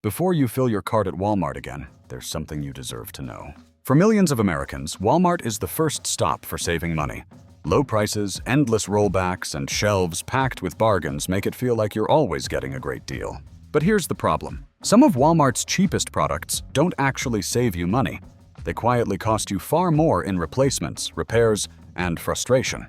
Before you fill your cart at Walmart again, there's something you deserve to know. For millions of Americans, Walmart is the first stop for saving money. Low prices, endless rollbacks, and shelves packed with bargains make it feel like you're always getting a great deal. But here's the problem. Some of Walmart's cheapest products don't actually save you money. They quietly cost you far more in replacements, repairs, and frustration.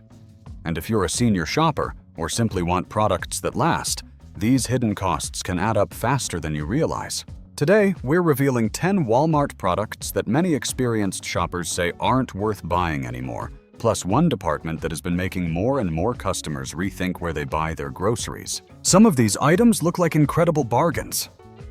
And if you're a senior shopper or simply want products that last, these hidden costs can add up faster than you realize. Today, we're revealing 10 Walmart products that many experienced shoppers say aren't worth buying anymore, plus one department that has been making more and more customers rethink where they buy their groceries. Some of these items look like incredible bargains,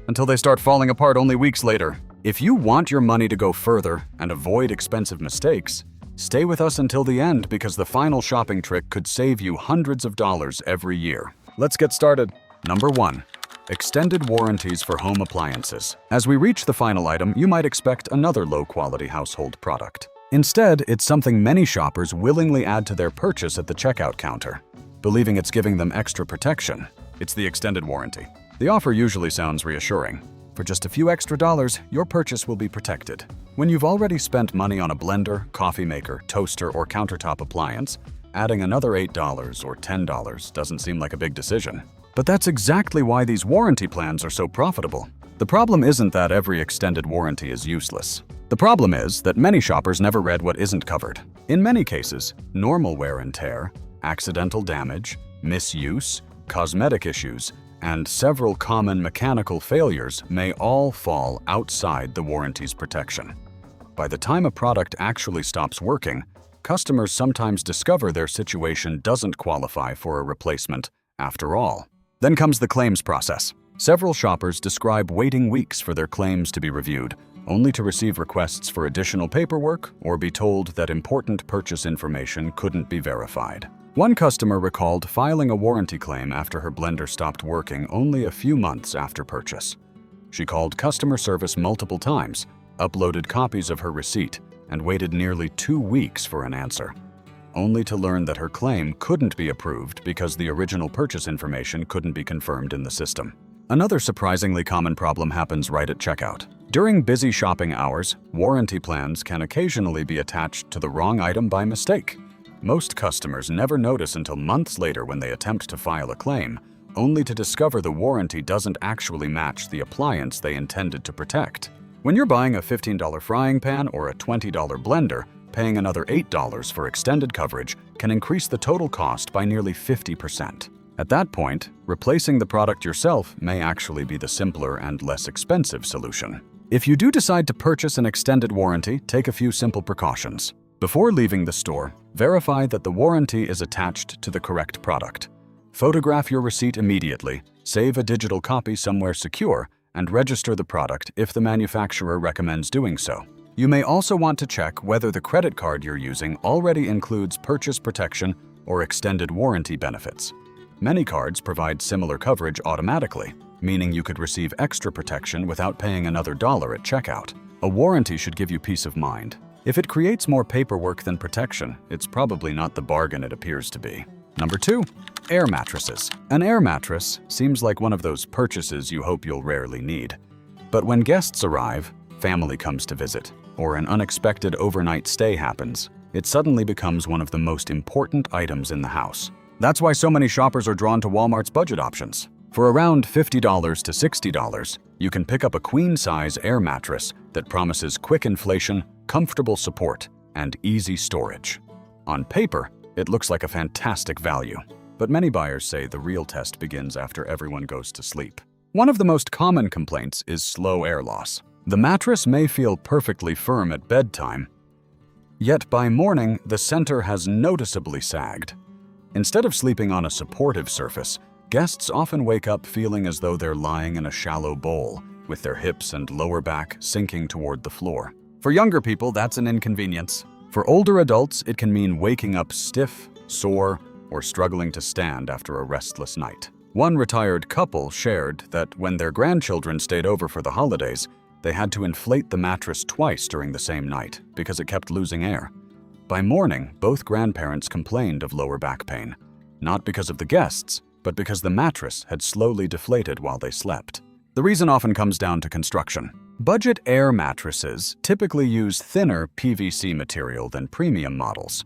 until they start falling apart only weeks later. If you want your money to go further and avoid expensive mistakes, stay with us until the end because the final shopping trick could save you hundreds of dollars every year. Let's get started. Number 1. Extended warranties for home appliances. As we reach the final item, you might expect another low-quality household product. Instead, it's something many shoppers willingly add to their purchase at the checkout counter, believing it's giving them extra protection. It's the extended warranty. The offer usually sounds reassuring. For just a few extra dollars, your purchase will be protected. When you've already spent money on a blender, coffee maker, toaster, or countertop appliance, adding another $8 or $10 doesn't seem like a big decision. But that's exactly why these warranty plans are so profitable. The problem isn't that every extended warranty is useless. The problem is that many shoppers never read what isn't covered. In many cases, normal wear and tear, accidental damage, misuse, cosmetic issues, and several common mechanical failures may all fall outside the warranty's protection. By the time a product actually stops working, customers sometimes discover their situation doesn't qualify for a replacement after all. Then comes the claims process. Several shoppers describe waiting weeks for their claims to be reviewed, only to receive requests for additional paperwork or be told that important purchase information couldn't be verified. One customer recalled filing a warranty claim after her blender stopped working only a few months after purchase. She called customer service multiple times, uploaded copies of her receipt, and waited nearly 2 weeks for an answer, only to learn that her claim couldn't be approved because the original purchase information couldn't be confirmed in the system. Another surprisingly common problem happens right at checkout. During busy shopping hours, warranty plans can occasionally be attached to the wrong item by mistake. Most customers never notice until months later when they attempt to file a claim, only to discover the warranty doesn't actually match the appliance they intended to protect. When you're buying a $15 frying pan or a $20 blender, paying another $8 for extended coverage can increase the total cost by nearly 50%. At that point, replacing the product yourself may actually be the simpler and less expensive solution. If you do decide to purchase an extended warranty, take a few simple precautions. Before leaving the store, verify that the warranty is attached to the correct product. Photograph your receipt immediately, save a digital copy somewhere secure, and register the product if the manufacturer recommends doing so. You may also want to check whether the credit card you're using already includes purchase protection or extended warranty benefits. Many cards provide similar coverage automatically, meaning you could receive extra protection without paying another dollar at checkout. A warranty should give you peace of mind. If it creates more paperwork than protection, it's probably not the bargain it appears to be. Number 2. Air mattresses. An air mattress seems like one of those purchases you hope you'll rarely need. But when guests arrive, family comes to visit, or an unexpected overnight stay happens, it suddenly becomes one of the most important items in the house. That's why so many shoppers are drawn to Walmart's budget options. For around $50 to $60, you can pick up a queen-size air mattress that promises quick inflation, comfortable support, and easy storage. On paper, it looks like a fantastic value, but many buyers say the real test begins after everyone goes to sleep. One of the most common complaints is slow air loss. The mattress may feel perfectly firm at bedtime, yet by morning, the center has noticeably sagged. Instead of sleeping on a supportive surface, guests often wake up feeling as though they're lying in a shallow bowl, with their hips and lower back sinking toward the floor. For younger people, that's an inconvenience. For older adults, it can mean waking up stiff, sore, or struggling to stand after a restless night. One retired couple shared that when their grandchildren stayed over for the holidays, they had to inflate the mattress twice during the same night because it kept losing air. By morning, both grandparents complained of lower back pain, not because of the guests, but because the mattress had slowly deflated while they slept. The reason often comes down to construction. Budget air mattresses typically use thinner PVC material than premium models.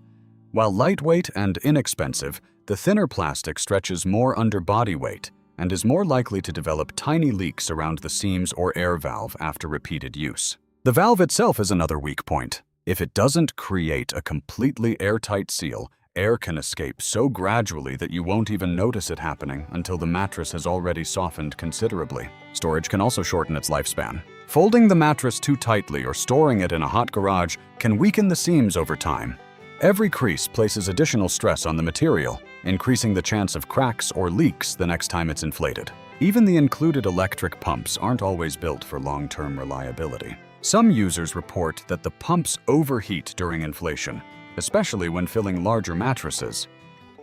While lightweight and inexpensive, the thinner plastic stretches more under body weight and is more likely to develop tiny leaks around the seams or air valve after repeated use. The valve itself is another weak point. If it doesn't create a completely airtight seal, air can escape so gradually that you won't even notice it happening until the mattress has already softened considerably. Storage can also shorten its lifespan. Folding the mattress too tightly or storing it in a hot garage can weaken the seams over time. Every crease places additional stress on the material, increasing the chance of cracks or leaks the next time it's inflated. Even the included electric pumps aren't always built for long-term reliability. Some users report that the pumps overheat during inflation, especially when filling larger mattresses.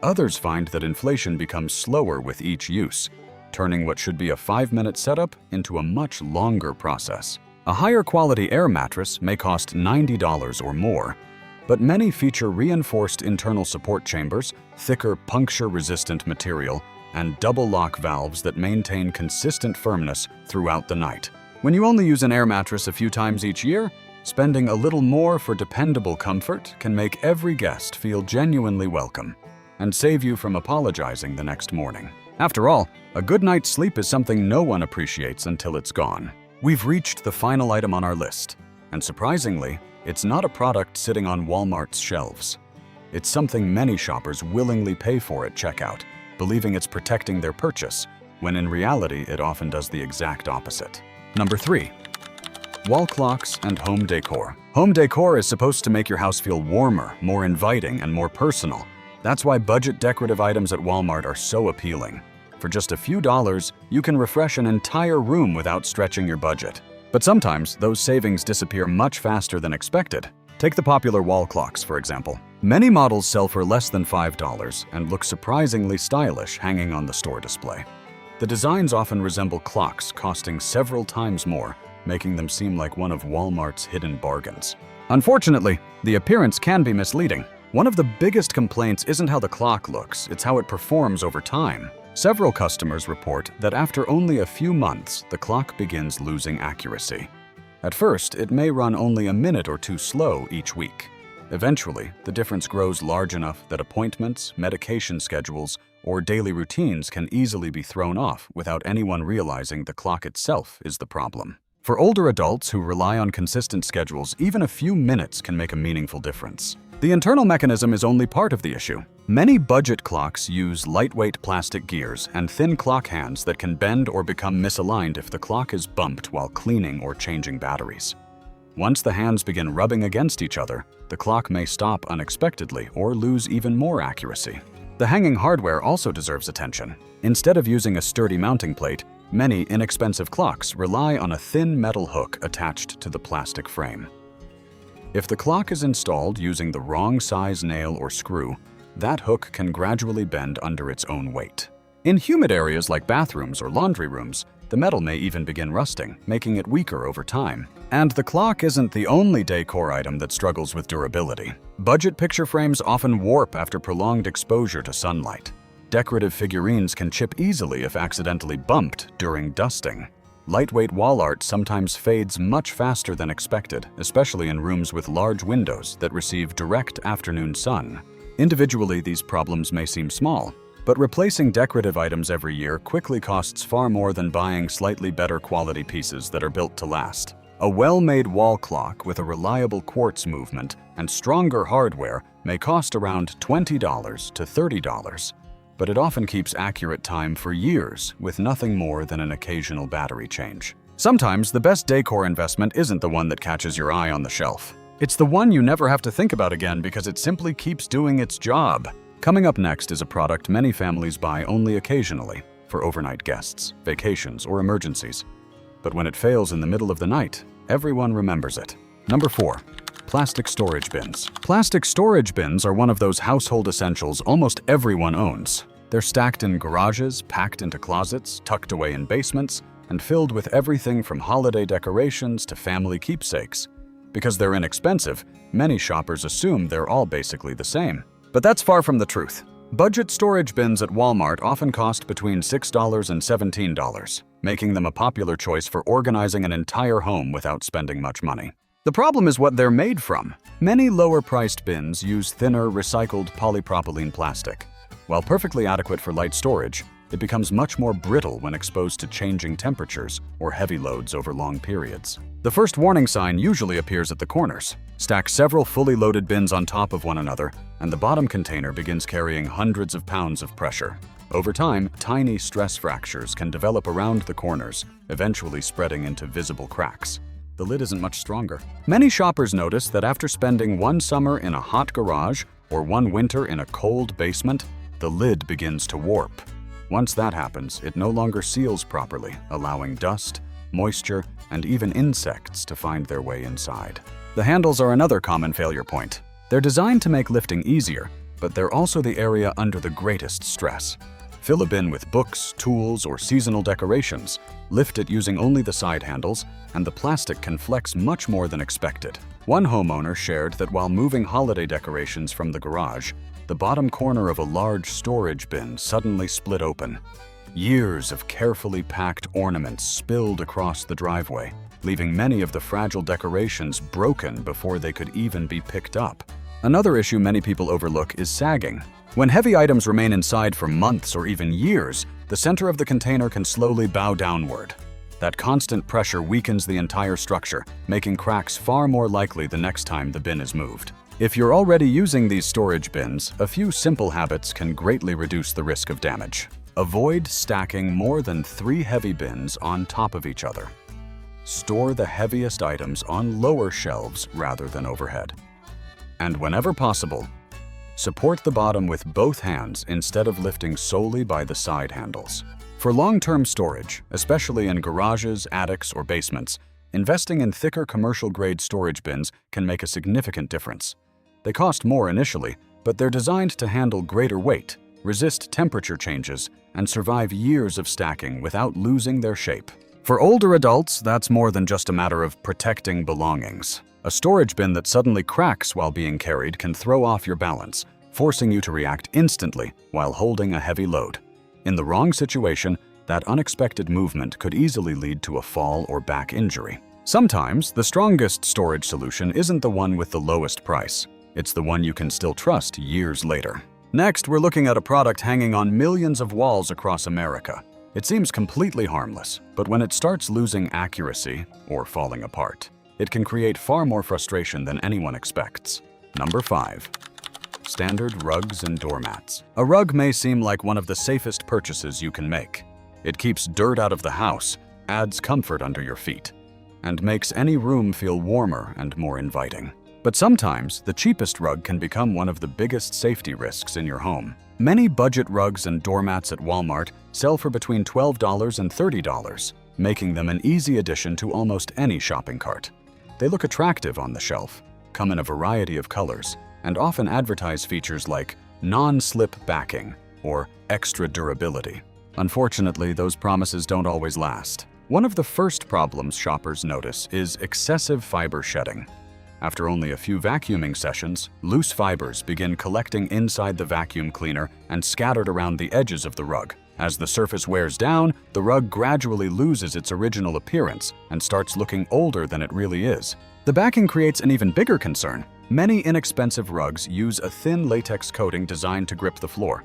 Others find that inflation becomes slower with each use, turning what should be a 5-minute setup into a much longer process. A higher quality air mattress may cost $90 or more, but many feature reinforced internal support chambers, thicker puncture-resistant material, and double lock valves that maintain consistent firmness throughout the night. When you only use an air mattress a few times each year, spending a little more for dependable comfort can make every guest feel genuinely welcome and save you from apologizing the next morning. After all, a good night's sleep is something no one appreciates until it's gone. We've reached the final item on our list, and surprisingly, it's not a product sitting on Walmart's shelves. It's something many shoppers willingly pay for at checkout, believing it's protecting their purchase, when in reality it often does the exact opposite. Number 3. Wall clocks and home decor. Home decor is supposed to make your house feel warmer, more inviting, and more personal. That's why budget decorative items at Walmart are so appealing. For just a few dollars, you can refresh an entire room without stretching your budget. But sometimes, those savings disappear much faster than expected. Take the popular wall clocks, for example. Many models sell for less than $5 and look surprisingly stylish hanging on the store display. The designs often resemble clocks costing several times more, making them seem like one of Walmart's hidden bargains. Unfortunately, the appearance can be misleading. One of the biggest complaints isn't how the clock looks, it's how it performs over time. Several customers report that after only a few months, the clock begins losing accuracy. At first, it may run only a minute or two slow each week. Eventually, the difference grows large enough that appointments, medication schedules, or daily routines can easily be thrown off without anyone realizing the clock itself is the problem. For older adults who rely on consistent schedules, even a few minutes can make a meaningful difference. The internal mechanism is only part of the issue. Many budget clocks use lightweight plastic gears and thin clock hands that can bend or become misaligned if the clock is bumped while cleaning or changing batteries. Once the hands begin rubbing against each other, the clock may stop unexpectedly or lose even more accuracy. The hanging hardware also deserves attention. Instead of using a sturdy mounting plate, many inexpensive clocks rely on a thin metal hook attached to the plastic frame. If the clock is installed using the wrong size nail or screw, that hook can gradually bend under its own weight. In humid areas like bathrooms or laundry rooms, the metal may even begin rusting, making it weaker over time. And the clock isn't the only decor item that struggles with durability. Budget picture frames often warp after prolonged exposure to sunlight. Decorative figurines can chip easily if accidentally bumped during dusting. Lightweight wall art sometimes fades much faster than expected, especially in rooms with large windows that receive direct afternoon sun. Individually, these problems may seem small, but replacing decorative items every year quickly costs far more than buying slightly better quality pieces that are built to last. A well-made wall clock with a reliable quartz movement and stronger hardware may cost around $20 to $30, but it often keeps accurate time for years with nothing more than an occasional battery change. Sometimes the best decor investment isn't the one that catches your eye on the shelf. It's the one you never have to think about again because it simply keeps doing its job. Coming up next is a product many families buy only occasionally for overnight guests, vacations, or emergencies. But when it fails in the middle of the night, everyone remembers it. Number 4. Plastic storage bins. Plastic storage bins are one of those household essentials almost everyone owns. They're stacked in garages, packed into closets, tucked away in basements, and filled with everything from holiday decorations to family keepsakes. Because they're inexpensive, many shoppers assume they're all basically the same. But that's far from the truth. Budget storage bins at Walmart often cost between $6 and $17, making them a popular choice for organizing an entire home without spending much money. The problem is what they're made from. Many lower-priced bins use thinner, recycled polypropylene plastic. While perfectly adequate for light storage, it becomes much more brittle when exposed to changing temperatures or heavy loads over long periods. The first warning sign usually appears at the corners. Stack several fully loaded bins on top of one another, and the bottom container begins carrying hundreds of pounds of pressure. Over time, tiny stress fractures can develop around the corners, eventually spreading into visible cracks. The lid isn't much stronger. Many shoppers notice that after spending one summer in a hot garage or one winter in a cold basement, the lid begins to warp. Once that happens, it no longer seals properly, allowing dust, moisture, and even insects to find their way inside. The handles are another common failure point. They're designed to make lifting easier, but they're also the area under the greatest stress. Fill a bin with books, tools, or seasonal decorations. Lift it using only the side handles, and the plastic can flex much more than expected. One homeowner shared that while moving holiday decorations from the garage, the bottom corner of a large storage bin suddenly split open. Years of carefully packed ornaments spilled across the driveway, leaving many of the fragile decorations broken before they could even be picked up. Another issue many people overlook is sagging. When heavy items remain inside for months or even years, the center of the container can slowly bow downward. That constant pressure weakens the entire structure, making cracks far more likely the next time the bin is moved. If you're already using these storage bins, a few simple habits can greatly reduce the risk of damage. Avoid stacking more than 3 heavy bins on top of each other. Store the heaviest items on lower shelves rather than overhead. And whenever possible, support the bottom with both hands instead of lifting solely by the side handles. For long-term storage, especially in garages, attics, or basements, investing in thicker commercial-grade storage bins can make a significant difference. They cost more initially, but they're designed to handle greater weight, resist temperature changes, and survive years of stacking without losing their shape. For older adults, that's more than just a matter of protecting belongings. A storage bin that suddenly cracks while being carried can throw off your balance, forcing you to react instantly while holding a heavy load. In the wrong situation, that unexpected movement could easily lead to a fall or back injury. Sometimes, the strongest storage solution isn't the one with the lowest price. It's the one you can still trust years later. Next, we're looking at a product hanging on millions of walls across America. It seems completely harmless, but when it starts losing accuracy or falling apart, it can create far more frustration than anyone expects. Number 5. Standard rugs and doormats. A rug may seem like one of the safest purchases you can make. It keeps dirt out of the house, adds comfort under your feet, and makes any room feel warmer and more inviting. But sometimes, the cheapest rug can become one of the biggest safety risks in your home. Many budget rugs and doormats at Walmart sell for between $12 and $30, making them an easy addition to almost any shopping cart. They look attractive on the shelf, come in a variety of colors, and often advertise features like non-slip backing or extra durability. Unfortunately, those promises don't always last. One of the first problems shoppers notice is excessive fiber shedding. After only a few vacuuming sessions, loose fibers begin collecting inside the vacuum cleaner and scattered around the edges of the rug. As the surface wears down, the rug gradually loses its original appearance and starts looking older than it really is. The backing creates an even bigger concern. Many inexpensive rugs use a thin latex coating designed to grip the floor.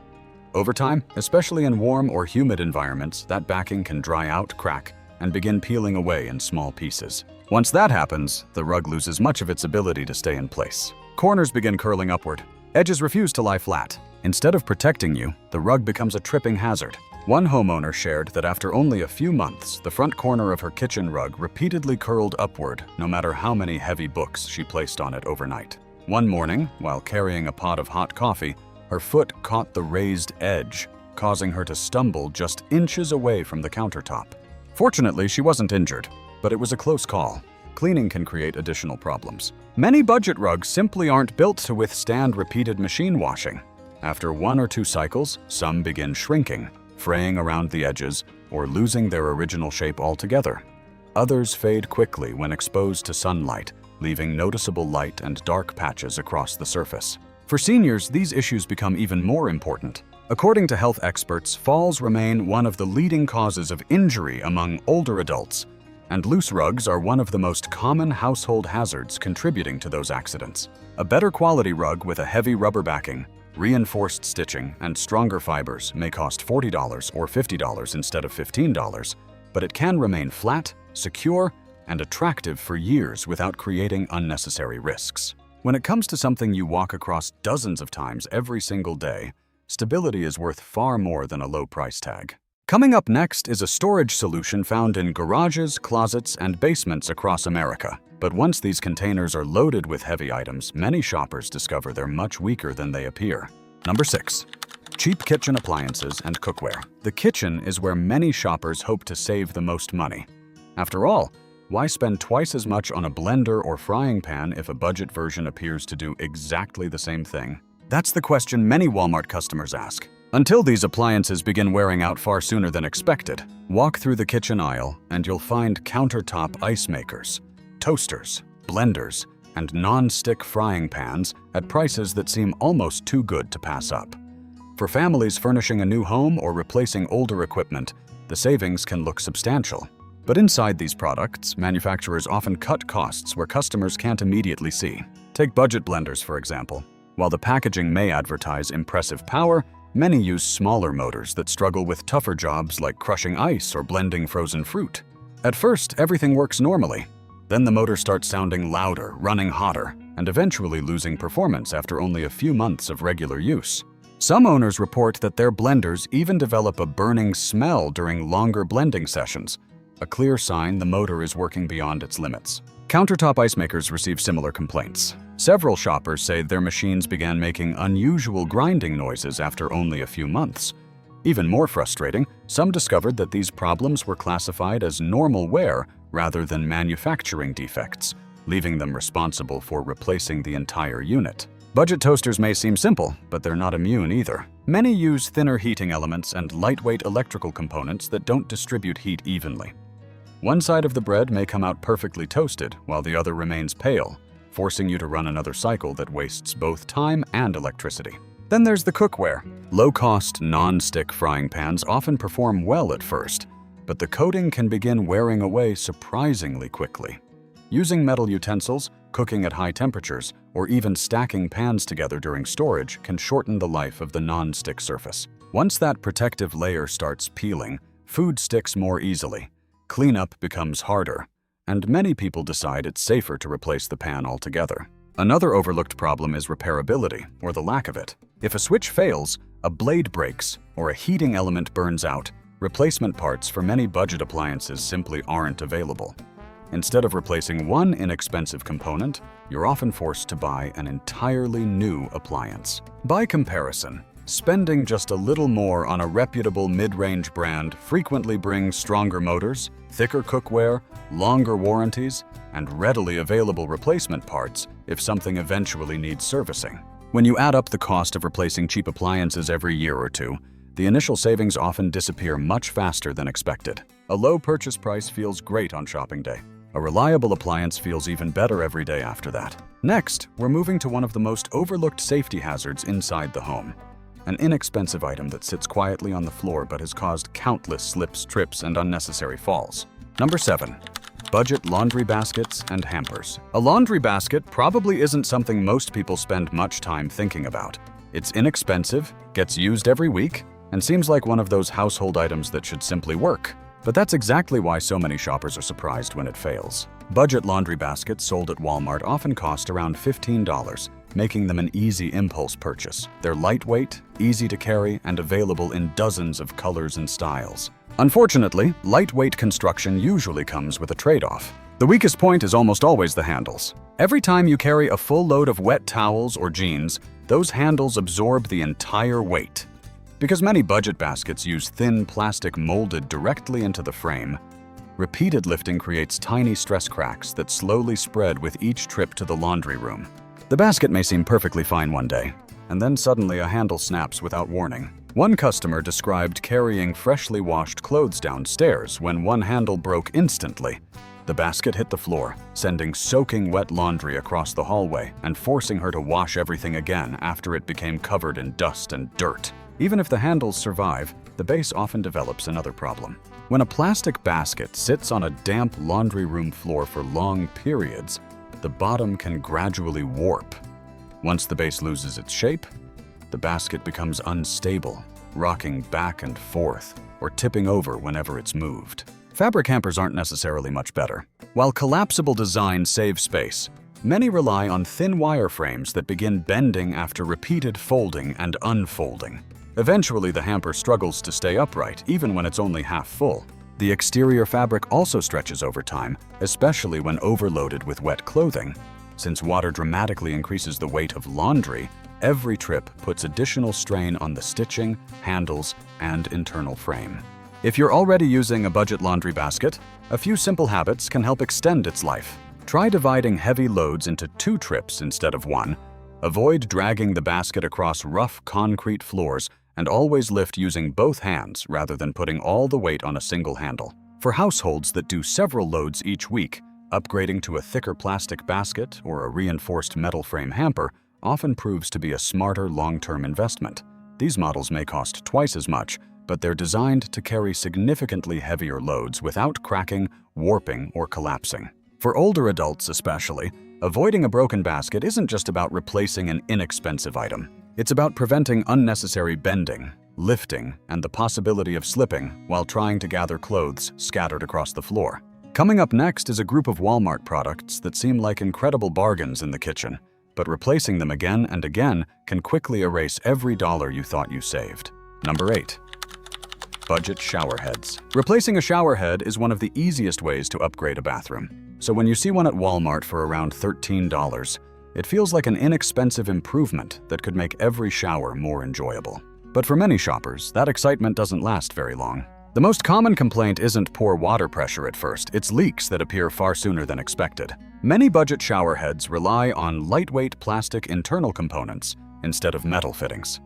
Over time, especially in warm or humid environments, that backing can dry out, crack, and begin peeling away in small pieces. Once that happens, the rug loses much of its ability to stay in place. Corners begin curling upward. Edges refuse to lie flat. Instead of protecting you, the rug becomes a tripping hazard. One homeowner shared that after only a few months, the front corner of her kitchen rug repeatedly curled upward, no matter how many heavy books she placed on it overnight. One morning, while carrying a pot of hot coffee, her foot caught the raised edge, causing her to stumble just inches away from the countertop. Fortunately, she wasn't injured, but it was a close call. Cleaning can create additional problems. Many budget rugs simply aren't built to withstand repeated machine washing. After 1 or 2 cycles, some begin shrinking, fraying around the edges, or losing their original shape altogether. Others fade quickly when exposed to sunlight, leaving noticeable light and dark patches across the surface. For seniors, these issues become even more important. According to health experts, falls remain one of the leading causes of injury among older adults, and loose rugs are one of the most common household hazards contributing to those accidents. A better quality rug with a heavy rubber backing, reinforced stitching, and stronger fibers may cost $40 or $50 instead of $15, but it can remain flat, secure, and attractive for years without creating unnecessary risks. When it comes to something you walk across dozens of times every single day, stability is worth far more than a low price tag. Coming up next is a storage solution found in garages, closets, and basements across America. But once these containers are loaded with heavy items, many shoppers discover they're much weaker than they appear. Number 6. Cheap kitchen appliances and cookware. The kitchen is where many shoppers hope to save the most money. After all, why spend twice as much on a blender or frying pan if a budget version appears to do exactly the same thing? That's the question many Walmart customers ask. Until these appliances begin wearing out far sooner than expected. Walk through the kitchen aisle and you'll find countertop ice makers, toasters, blenders, and non-stick frying pans at prices that seem almost too good to pass up. For families furnishing a new home or replacing older equipment, the savings can look substantial. But inside these products, manufacturers often cut costs where customers can't immediately see. Take budget blenders, for example. While the packaging may advertise impressive power, many use smaller motors that struggle with tougher jobs like crushing ice or blending frozen fruit. At first, everything works normally. Then the motor starts sounding louder, running hotter, and eventually losing performance after only a few months of regular use. Some owners report that their blenders even develop a burning smell during longer blending sessions, a clear sign the motor is working beyond its limits. Countertop ice makers receive similar complaints. Several shoppers say their machines began making unusual grinding noises after only a few months. Even more frustrating, some discovered that these problems were classified as normal wear rather than manufacturing defects, leaving them responsible for replacing the entire unit. Budget toasters may seem simple, but they're not immune either. Many use thinner heating elements and lightweight electrical components that don't distribute heat evenly. One side of the bread may come out perfectly toasted, while the other remains pale, forcing you to run another cycle that wastes both time and electricity. Then there's the cookware. Low-cost, non-stick frying pans often perform well at first, but the coating can begin wearing away surprisingly quickly. Using metal utensils, cooking at high temperatures, or even stacking pans together during storage can shorten the life of the non-stick surface. Once that protective layer starts peeling, food sticks more easily. Cleanup becomes harder, and many people decide it's safer to replace the pan altogether. Another overlooked problem is repairability, or the lack of it. If a switch fails, a blade breaks, or a heating element burns out, replacement parts for many budget appliances simply aren't available. Instead of replacing one inexpensive component, you're often forced to buy an entirely new appliance. By comparison, spending just a little more on a reputable mid-range brand frequently brings stronger motors, thicker cookware, longer warranties, and readily available replacement parts if something eventually needs servicing. When you add up the cost of replacing cheap appliances every year or two, the initial savings often disappear much faster than expected. A low purchase price feels great on shopping day. A reliable appliance feels even better every day after that. Next, we're moving to one of the most overlooked safety hazards inside the home. An inexpensive item that sits quietly on the floor but has caused countless slips, trips, and unnecessary falls. Number 7. Budget laundry baskets and hampers. A laundry basket probably isn't something most people spend much time thinking about. It's inexpensive, gets used every week, and seems like one of those household items that should simply work. But that's exactly why so many shoppers are surprised when it fails. Budget laundry baskets sold at Walmart often cost around $15, making them an easy impulse purchase. They're lightweight, easy to carry, and available in dozens of colors and styles. Unfortunately, lightweight construction usually comes with a trade-off. The weakest point is almost always the handles. Every time you carry a full load of wet towels or jeans, those handles absorb the entire weight. Because many budget baskets use thin plastic molded directly into the frame, repeated lifting creates tiny stress cracks that slowly spread with each trip to the laundry room. The basket may seem perfectly fine one day, and then suddenly a handle snaps without warning. One customer described carrying freshly washed clothes downstairs when one handle broke instantly, The basket hit the floor, sending soaking wet laundry across the hallway and forcing her to wash everything again after it became covered in dust and dirt. Even if the handles survive, the base often develops another problem. When a plastic basket sits on a damp laundry room floor for long periods, the bottom can gradually warp. Once the base loses its shape, the basket becomes unstable, rocking back and forth or tipping over whenever it's moved. Fabric hampers aren't necessarily much better. While collapsible design saves space, many rely on thin wire frames that begin bending after repeated folding and unfolding. Eventually, the hamper struggles to stay upright, even when it's only half full. The exterior fabric also stretches over time, especially when overloaded with wet clothing. Since water dramatically increases the weight of laundry, every trip puts additional strain on the stitching, handles, and internal frame. If you're already using a budget laundry basket, a few simple habits can help extend its life. Try dividing heavy loads into 2 trips instead of 1. Avoid dragging the basket across rough concrete floors, and always lift using both hands rather than putting all the weight on a single handle. For households that do several loads each week, upgrading to a thicker plastic basket or a reinforced metal frame hamper often proves to be a smarter long-term investment. These models may cost twice as much, but they're designed to carry significantly heavier loads without cracking, warping, or collapsing. For older adults especially, avoiding a broken basket isn't just about replacing an inexpensive item. It's about preventing unnecessary bending, lifting, and the possibility of slipping while trying to gather clothes scattered across the floor. Coming up next is a group of Walmart products that seem like incredible bargains in the kitchen, but replacing them again and again can quickly erase every dollar you thought you saved. Number 8. Budget shower heads. Replacing a shower head is one of the easiest ways to upgrade a bathroom. So when you see one at Walmart for around $13, it feels like an inexpensive improvement that could make every shower more enjoyable. But for many shoppers, that excitement doesn't last very long. The most common complaint isn't poor water pressure at first, it's leaks that appear far sooner than expected. Many budget shower heads rely on lightweight plastic internal components instead of metal fittings.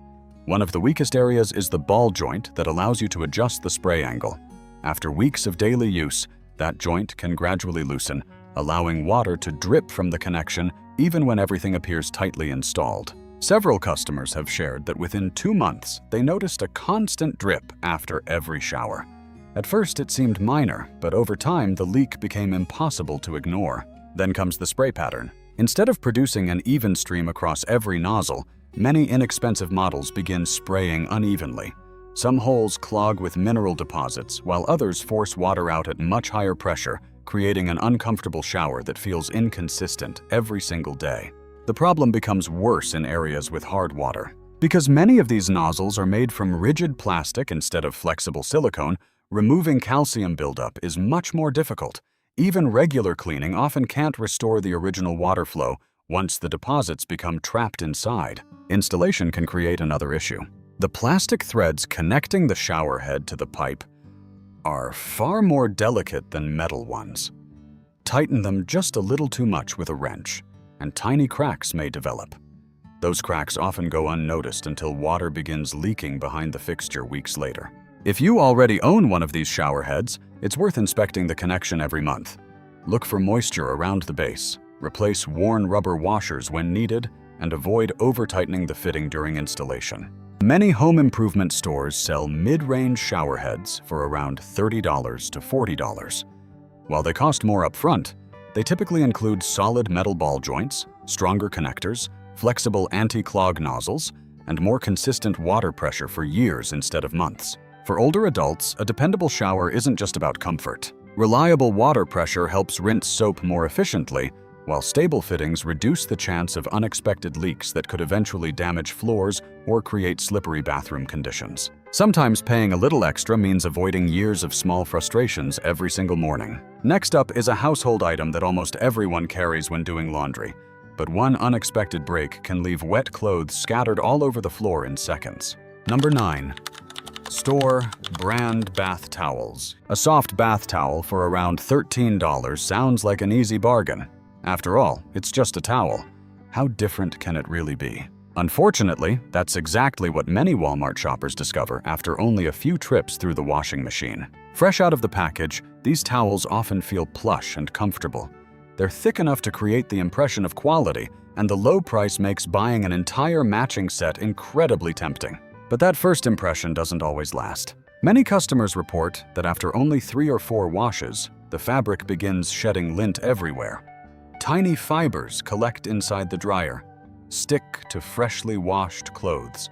One of the weakest areas is the ball joint that allows you to adjust the spray angle. After weeks of daily use, that joint can gradually loosen, allowing water to drip from the connection even when everything appears tightly installed. Several customers have shared that within 2 months, they noticed a constant drip after every shower. At first, it seemed minor, but over time, the leak became impossible to ignore. Then comes the spray pattern. Instead of producing an even stream across every nozzle, many inexpensive models begin spraying unevenly. Some holes clog with mineral deposits, while others force water out at much higher pressure, creating an uncomfortable shower that feels inconsistent every single day. The problem becomes worse in areas with hard water. Because many of these nozzles are made from rigid plastic instead of flexible silicone, removing calcium buildup is much more difficult. Even regular cleaning often can't restore the original water flow once the deposits become trapped inside. Installation can create another issue. The plastic threads connecting the shower head to the pipe are far more delicate than metal ones. Tighten them just a little too much with a wrench, and tiny cracks may develop. Those cracks often go unnoticed until water begins leaking behind the fixture weeks later. If you already own one of these shower heads, it's worth inspecting the connection every month. Look for moisture around the base, replace worn rubber washers when needed, and avoid over-tightening the fitting during installation. Many home improvement stores sell mid-range shower heads for around $30 to $40. While they cost more upfront, they typically include solid metal ball joints, stronger connectors, flexible anti-clog nozzles, and more consistent water pressure for years instead of months. For older adults, a dependable shower isn't just about comfort. Reliable water pressure helps rinse soap more efficiently, while stable fittings reduce the chance of unexpected leaks that could eventually damage floors or create slippery bathroom conditions. Sometimes paying a little extra means avoiding years of small frustrations every single morning. Next up is a household item that almost everyone carries when doing laundry, but one unexpected break can leave wet clothes scattered all over the floor in seconds. Number 9. Store brand bath towels. A soft bath towel for around $13 sounds like an easy bargain. After all, it's just a towel. How different can it really be? Unfortunately, that's exactly what many Walmart shoppers discover after only a few trips through the washing machine. Fresh out of the package, these towels often feel plush and comfortable. They're thick enough to create the impression of quality, and the low price makes buying an entire matching set incredibly tempting. But that first impression doesn't always last. Many customers report that after only 3 or 4 washes, the fabric begins shedding lint everywhere. Tiny fibers collect inside the dryer, stick to freshly washed clothes,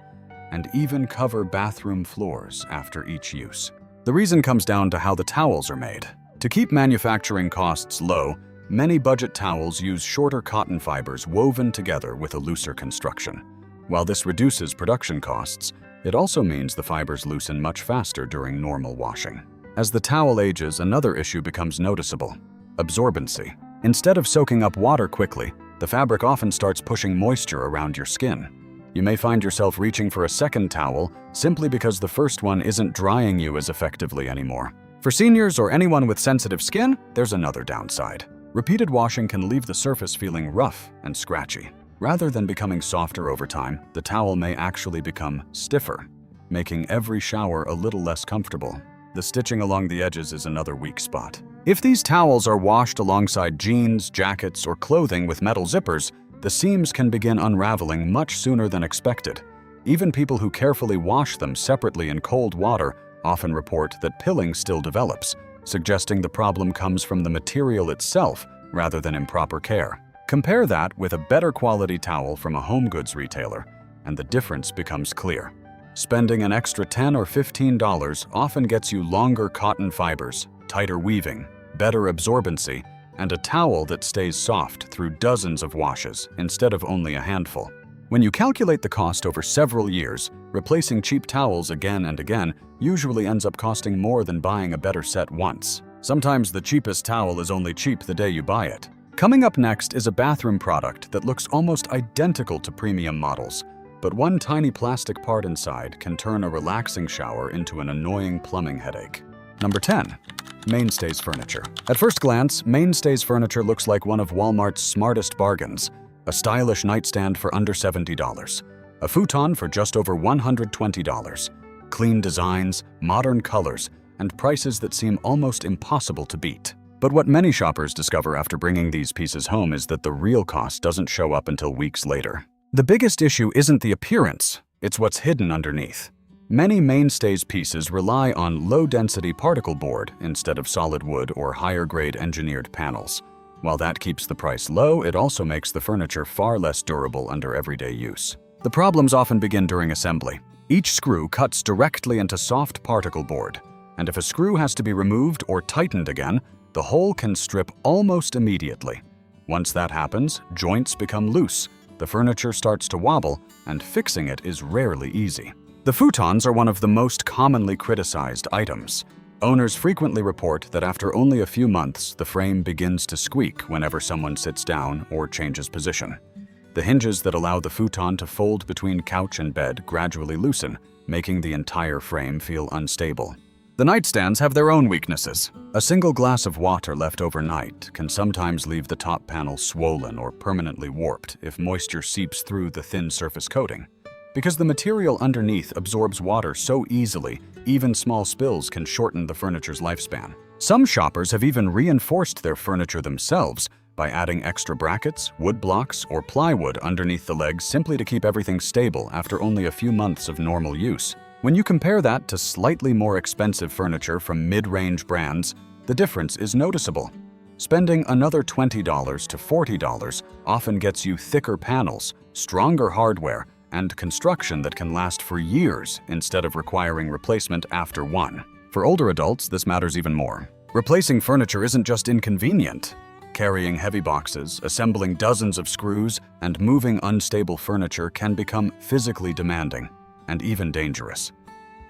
and even cover bathroom floors after each use. The reason comes down to how the towels are made. To keep manufacturing costs low, many budget towels use shorter cotton fibers woven together with a looser construction. While this reduces production costs, it also means the fibers loosen much faster during normal washing. As the towel ages, another issue becomes noticeable: absorbency. Instead of soaking up water quickly, the fabric often starts pushing moisture around your skin. You may find yourself reaching for a second towel simply because the first one isn't drying you as effectively anymore. For seniors or anyone with sensitive skin, there's another downside. Repeated washing can leave the surface feeling rough and scratchy. Rather than becoming softer over time, the towel may actually become stiffer, making every shower a little less comfortable. The stitching along the edges is another weak spot. If these towels are washed alongside jeans, jackets, or clothing with metal zippers, the seams can begin unraveling much sooner than expected. Even people who carefully wash them separately in cold water often report that pilling still develops, suggesting the problem comes from the material itself rather than improper care. Compare that with a better quality towel from a home goods retailer, and the difference becomes clear. Spending an extra $10 or $15 often gets you longer cotton fibers, tighter weaving, better absorbency, and a towel that stays soft through dozens of washes instead of only a handful. When you calculate the cost over several years, replacing cheap towels again and again usually ends up costing more than buying a better set once. Sometimes the cheapest towel is only cheap the day you buy it. Coming up next is a bathroom product that looks almost identical to premium models, but one tiny plastic part inside can turn a relaxing shower into an annoying plumbing headache. Number 10. Mainstays furniture. At first glance, Mainstays furniture looks like one of Walmart's smartest bargains. A stylish nightstand for under $70, a futon for just over $120, clean designs, modern colors, and prices that seem almost impossible to beat. But what many shoppers discover after bringing these pieces home is that the real cost doesn't show up until weeks later. The biggest issue isn't the appearance, it's what's hidden underneath. Many Mainstays pieces rely on low-density particle board instead of solid wood or higher-grade engineered panels. While that keeps the price low, it also makes the furniture far less durable under everyday use. The problems often begin during assembly. Each screw cuts directly into soft particle board, and if a screw has to be removed or tightened again, the whole can strip almost immediately. Once that happens, joints become loose, the furniture starts to wobble, and fixing it is rarely easy. The futons are one of the most commonly criticized items. Owners frequently report that after only a few months, the frame begins to squeak whenever someone sits down or changes position. The hinges that allow the futon to fold between couch and bed gradually loosen, making the entire frame feel unstable. The nightstands have their own weaknesses. A single glass of water left overnight can sometimes leave the top panel swollen or permanently warped if moisture seeps through the thin surface coating. Because the material underneath absorbs water so easily, even small spills can shorten the furniture's lifespan. Some shoppers have even reinforced their furniture themselves by adding extra brackets, wood blocks, or plywood underneath the legs simply to keep everything stable after only a few months of normal use. When you compare that to slightly more expensive furniture from mid-range brands, the difference is noticeable. Spending another $20 to $40 often gets you thicker panels, stronger hardware, and construction that can last for years instead of requiring replacement after one. For older adults, this matters even more. Replacing furniture isn't just inconvenient. Carrying heavy boxes, assembling dozens of screws, and moving unstable furniture can become physically demanding and even dangerous,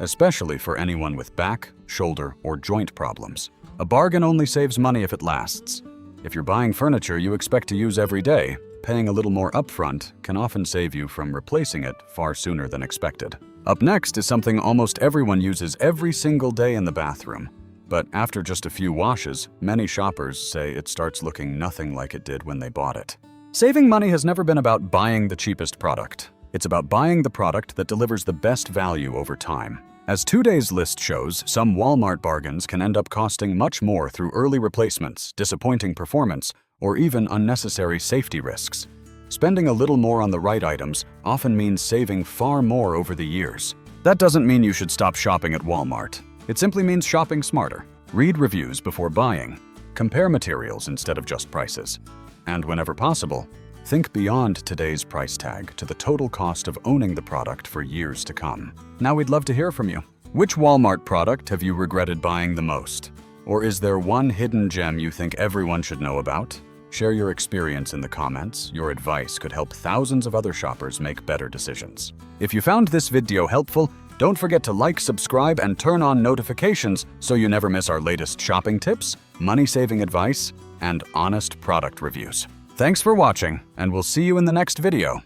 especially for anyone with back, shoulder, or joint problems. A bargain only saves money if it lasts. If you're buying furniture you expect to use every day, paying a little more upfront can often save you from replacing it far sooner than expected. Up next is something almost everyone uses every single day in the bathroom. But after just a few washes, many shoppers say it starts looking nothing like it did when they bought it. Saving money has never been about buying the cheapest product. It's about buying the product that delivers the best value over time. As today's list shows, some Walmart bargains can end up costing much more through early replacements, disappointing performance, or even unnecessary safety risks. Spending a little more on the right items often means saving far more over the years. That doesn't mean you should stop shopping at Walmart. It simply means shopping smarter. Read reviews before buying. Compare materials instead of just prices. And whenever possible, think beyond today's price tag to the total cost of owning the product for years to come. Now we'd love to hear from you. Which Walmart product have you regretted buying the most? Or is there one hidden gem you think everyone should know about? Share your experience in the comments. Your advice could help thousands of other shoppers make better decisions. If you found this video helpful, don't forget to like, subscribe, and turn on notifications so you never miss our latest shopping tips, money-saving advice, and honest product reviews. Thanks for watching, and we'll see you in the next video.